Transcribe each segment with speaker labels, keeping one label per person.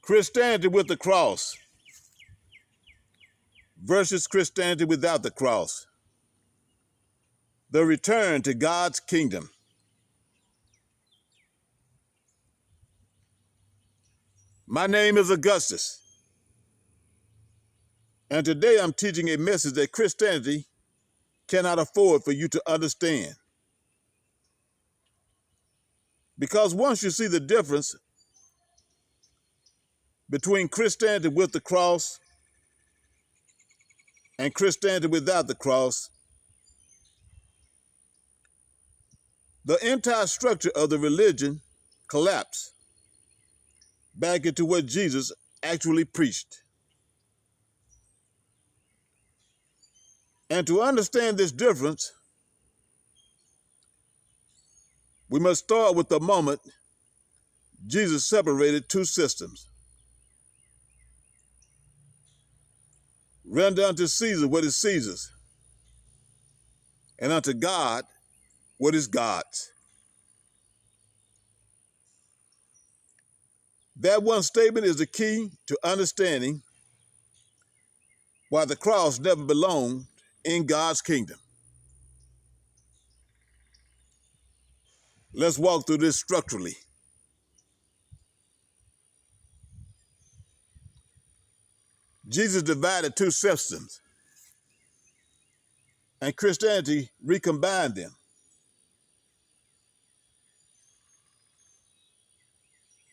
Speaker 1: Christianity with the cross versus Christianity without the cross. The return to God's kingdom. My name is Augustus, and today I'm teaching a message that Christianity cannot afford for you to understand. Because once you see the difference between Christianity with the cross and Christianity without the cross, the entire structure of the religion collapsed back into what Jesus actually preached. And to understand this difference, we must start with the moment Jesus separated two systems. Render unto Caesar what is Caesar's, and unto God what is God's. That one statement is the key to understanding why the cross never belonged in God's kingdom. Let's walk through this structurally. Jesus divided two systems, and Christianity recombined them.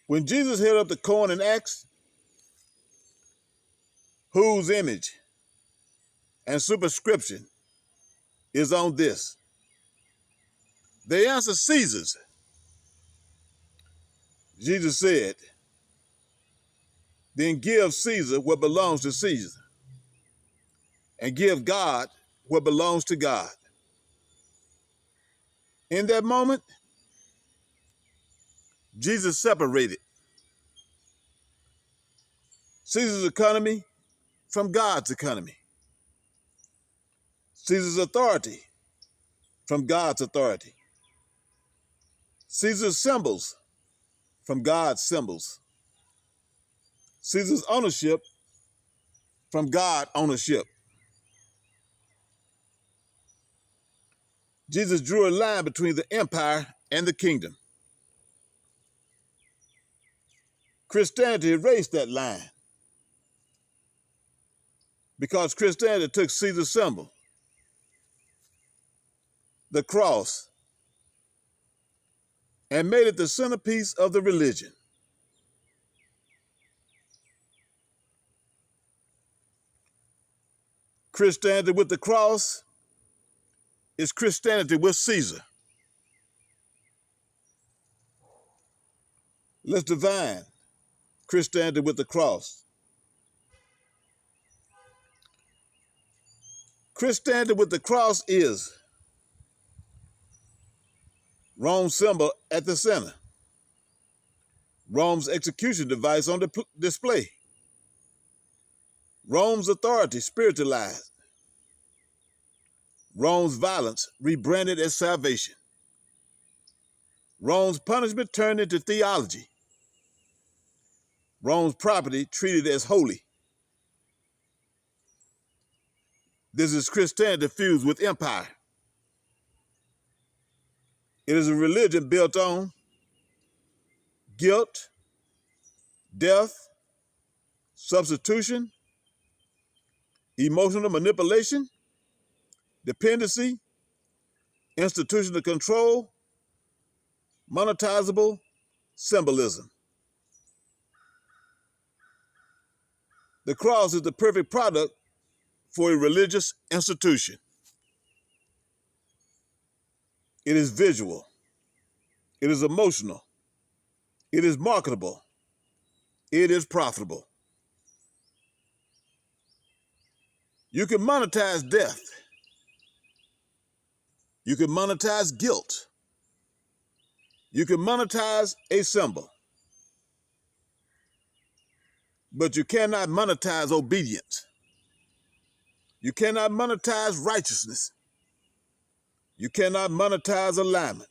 Speaker 1: When Jesus held up the coin and asked, whose image and superscription is on this? They answered, Caesar's. Jesus said, then give Caesar what belongs to Caesar, and give God what belongs to God. In that moment, Jesus separated Caesar's economy from God's economy, Caesar's authority from God's authority, Caesar's symbols from God's symbols, Caesar's ownership from God's ownership. Jesus drew a line between the empire and the kingdom. Christianity erased that line because Christianity took Caesar's symbol, the cross, and made it the centerpiece of the religion. Christianity with the cross is Christianity with Caesar. Let's define Christianity with the cross. Christianity with the cross is Rome's symbol at the center, Rome's execution device on display, Rome's authority spiritualized, Rome's violence rebranded as salvation, Rome's punishment turned into theology, Rome's property treated as holy. This is Christianity fused with empire. It is a religion built on guilt, death, substitution, emotional manipulation, dependency, institutional control, monetizable symbolism. The cross is the perfect product for a religious institution. It is visual. It is emotional. It is marketable. It is profitable. You can monetize death. You can monetize guilt. You can monetize a symbol. But you cannot monetize obedience. You cannot monetize righteousness. You cannot monetize alignment.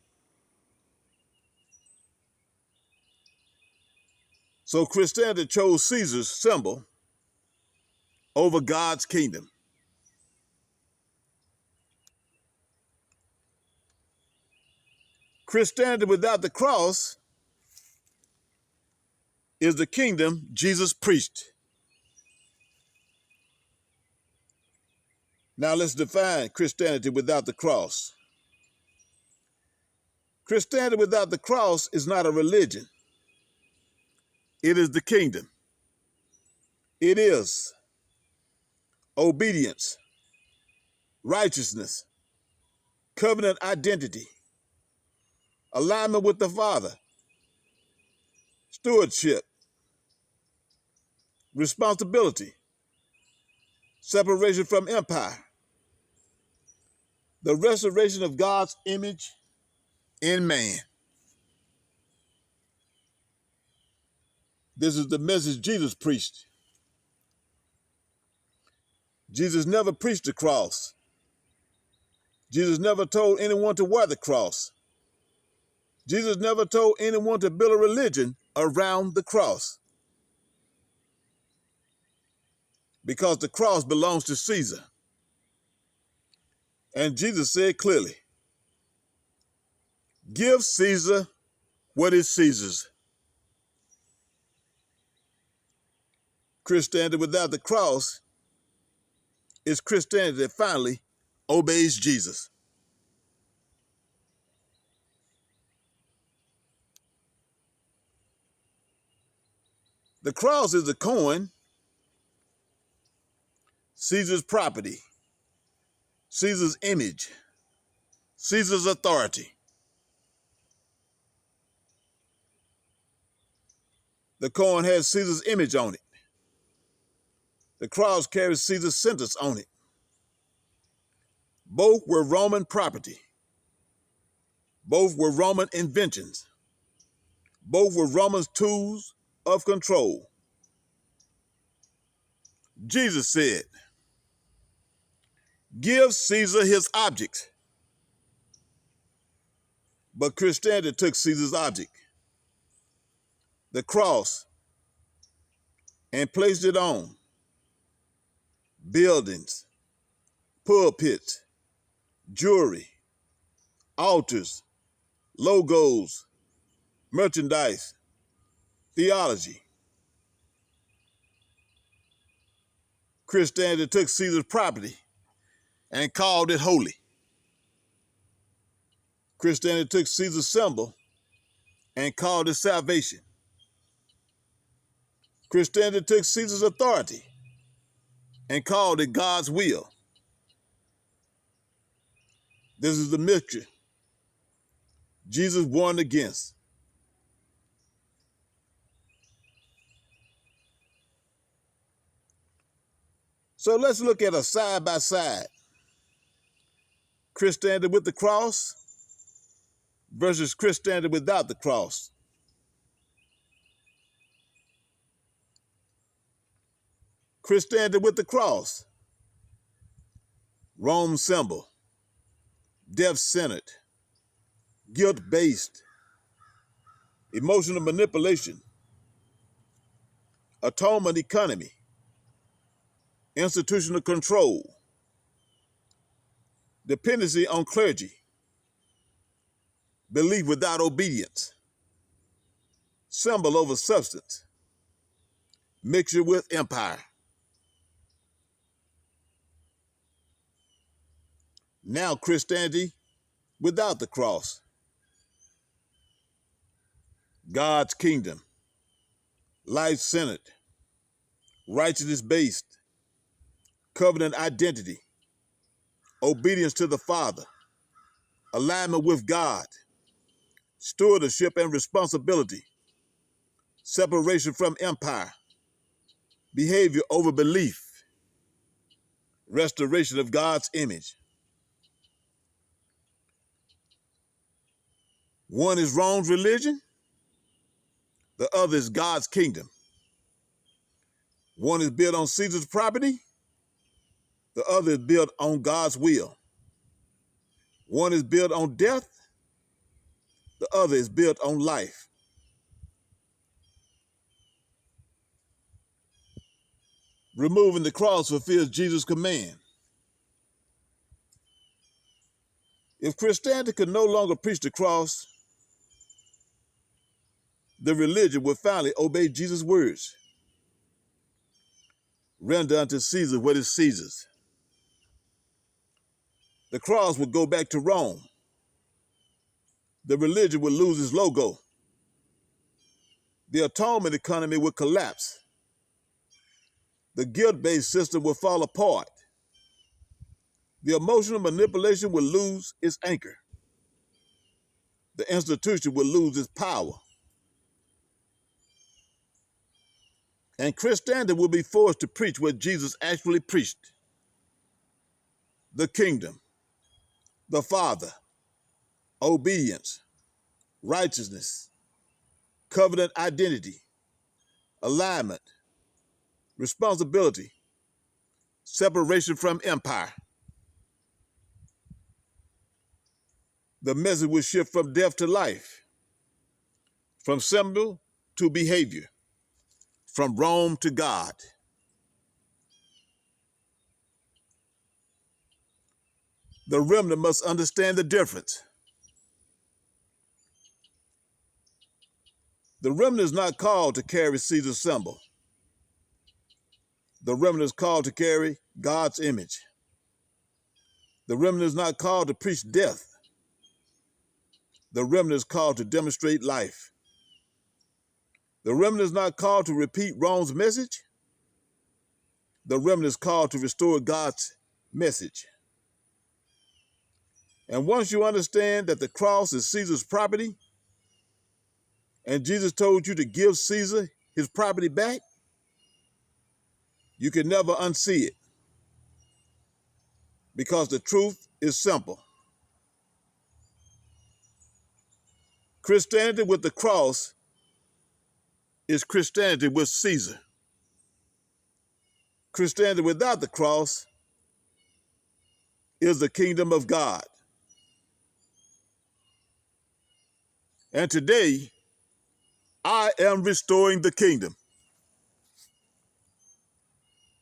Speaker 1: So Christianity chose Caesar's symbol over God's kingdom. Christianity without the cross is the kingdom Jesus preached. Now let's define Christianity without the cross. Christianity without the cross is not a religion. It is the kingdom. It is obedience, righteousness, covenant identity, alignment with the Father, stewardship, responsibility, separation from empire, the restoration of God's image in man. This is the message Jesus preached. Jesus never preached the cross. Jesus never told anyone to wear the cross. Jesus never told anyone to build a religion around the cross, because the cross belongs to Caesar. And Jesus said clearly, give Caesar what is Caesar's. Christianity without the cross is Christianity that finally obeys Jesus. The cross is the coin, Caesar's property, Caesar's image, Caesar's authority. The coin has Caesar's image on it. The cross carries Caesar's sentence on it. Both were Roman property. Both were Roman inventions. Both were Roman tools of control. Jesus said, give Caesar his objects. But Christianity took Caesar's object, the cross, and placed it on buildings, pulpits, jewelry, altars, logos, merchandise, theology. Christianity took Caesar's property and called it holy. Christianity took Caesar's symbol and called it salvation. Christianity took Caesar's authority and called it God's will. This is the mystery Jesus warned against. So let's look at a side by side. Christianity with the cross versus Christianity without the cross. Christianity with the cross, Rome symbol, death-centered, guilt-based, emotional manipulation, atonement economy, institutional control, dependency on clergy, belief without obedience, symbol over substance, mixture with empire. Now Christianity without the cross, God's kingdom, life-centered, righteousness-based, covenant identity, obedience to the Father, alignment with God, stewardship and responsibility, separation from empire, behavior over belief, restoration of God's image. One is Rome's religion, the other is God's kingdom. One is built on Caesar's property, the other is built on God's will. One is built on death, the other is built on life. Removing the cross fulfills Jesus' command. If Christianity could no longer preach the cross, the religion would finally obey Jesus' words. Render unto Caesar what is Caesar's. The cross would go back to Rome. The religion would lose its logo. The atonement economy would collapse. The guilt-based system would fall apart. The emotional manipulation would lose its anchor. The institution would lose its power. And Christianity will be forced to preach what Jesus actually preached: the kingdom, the Father, obedience, righteousness, covenant identity, alignment, responsibility, separation from empire. The message will shift from death to life, from symbol to behavior, from Rome to God. The remnant must understand the difference. The remnant is not called to carry Caesar's symbol. The remnant is called to carry God's image. The remnant is not called to preach death. The remnant is called to demonstrate life. The remnant is not called to repeat Rome's message. The remnant is called to restore God's message. And once you understand that the cross is Caesar's property, and Jesus told you to give Caesar his property back, you can never unsee it. Because the truth is simple. Christianity with the cross is Christianity with Caesar. Christianity without the cross is the kingdom of God. And today, I am restoring the kingdom.